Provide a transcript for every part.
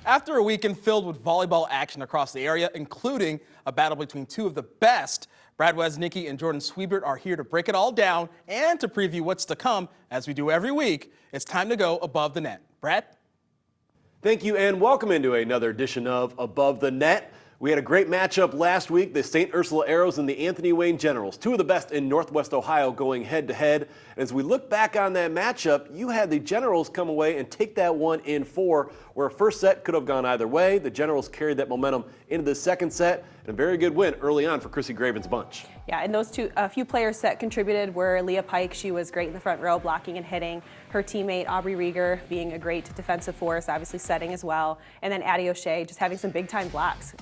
After a weekend filled with volleyball action across the area, including a battle between two of the best, Brad Wesnicki and Jordan Swiebert are here to break it all down and to preview what's to come. As we do every week, it's time to go above the net. Brad? Thank you and welcome into another edition of Above the Net. We had a great matchup last week, the St. Ursula Arrows and the Anthony Wayne Generals, two of the best in Northwest Ohio going head-to-head. As we look back on that matchup, you had the Generals come away and take that one in 4, where a first set could have gone either way. The Generals carried that momentum into the second set, and a very good win early on for Chrissy Graven's bunch. Yeah, and those a few players that contributed were Leah Pike. She was great in the front row, blocking and hitting. Her teammate, Aubrey Rieger, being a great defensive force, obviously setting as well. And then Addie O'Shea, just having some big-time blocks.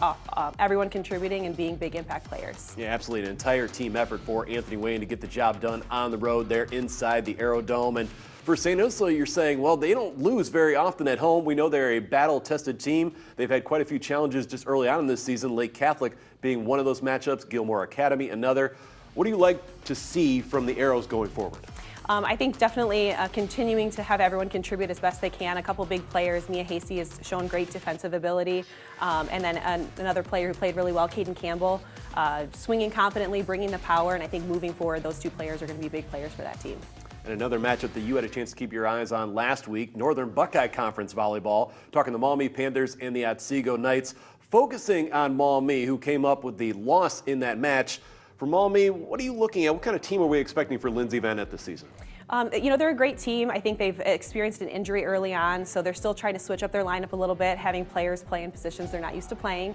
Everyone contributing and being big impact players. Yeah, absolutely. An entire team effort for Anthony Wayne to get the job done on the road there inside the Aero Dome. And for St. Ursula, you're saying, well, they don't lose very often at home. We know they're a battle-tested team. They've had quite a few challenges just early on in this season, Lake Catholic being one of those matchups, Gilmore Academy another. What do you like to see from the Arrows going forward? I think definitely continuing to have everyone contribute as best they can. A couple big players. Mia Hasty has shown great defensive ability. And then another player who played really well, Caden Campbell, swinging confidently, bringing the power. And I think moving forward, those two players are going to be big players for that team. And another matchup that you had a chance to keep your eyes on last week, Northern Buckeye Conference Volleyball, talking the Maumee Panthers and the Otsego Knights, focusing on Maumee, who came up with the loss in that match. For Maumee, what are you looking at? What kind of team are we expecting for Lindsay Vanette this season? You know, they're a great team. I think they've experienced an injury early on, so they're still trying to switch up their lineup a little bit, having players play in positions they're not used to playing,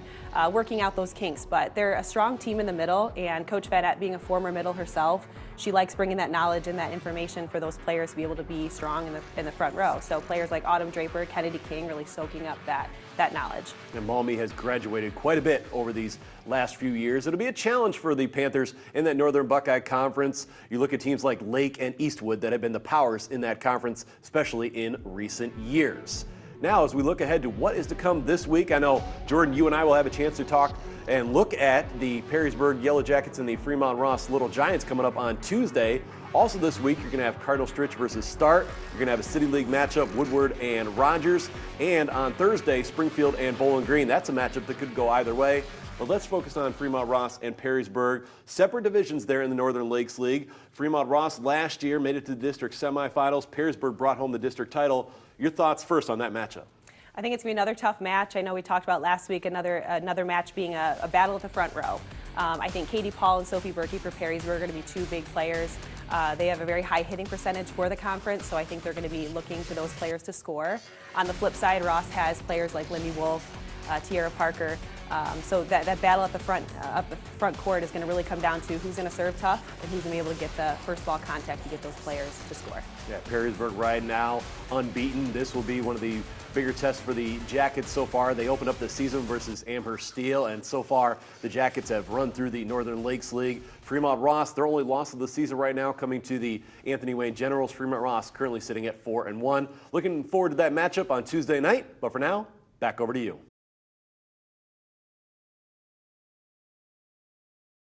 working out those kinks. But they're a strong team in the middle, and Coach Vanette, being a former middle herself, she likes bringing that knowledge and that information for those players to be able to be strong in the front row. So players like Autumn Draper, Kennedy King really soaking up that knowledge. And Maumee has graduated quite a bit over these last few years. It'll be a challenge for the Panthers in that Northern Buckeye Conference. You look at teams like Lake and Eastwood that have been the powers in that conference, especially in recent years. Now, as we look ahead to what is to come this week, I know, Jordan, you and I will have a chance to talk and look at the Perrysburg Yellow Jackets and the Fremont Ross Little Giants coming up on Tuesday. Also this week, you're going to have Cardinal Stritch versus Start. You're going to have a City League matchup, Woodward and Rogers. And on Thursday, Springfield and Bowling Green. That's a matchup that could go either way. But let's focus on Fremont Ross and Perrysburg. Separate divisions there in the Northern Lakes League. Fremont Ross last year made it to the district semifinals. Perrysburg brought home the district title. Your thoughts first on that matchup? I think it's going to be another tough match. I know we talked about last week another match being a battle at the front row. I think Katie Paul and Sophie Berkey for Perrysburg are going to be two big players. They have a very high hitting percentage for the conference, so I think they're going to be looking to those players to score. On the flip side, Ross has players like Lindy Wolf, Tiara Parker. So that battle at the front court is going to really come down to who's going to serve tough and who's going to be able to get the first ball contact to get those players to score. Yeah, Perrysburg right now unbeaten. This will be one of the bigger tests for the Jackets so far. They opened up the season versus Amherst Steel, and so far the Jackets have run through the Northern Lakes League. Fremont Ross, their only loss of the season right now, coming to the Anthony Wayne Generals. Fremont Ross currently sitting at 4-1. Looking forward to that matchup on Tuesday night, but for now, back over to you.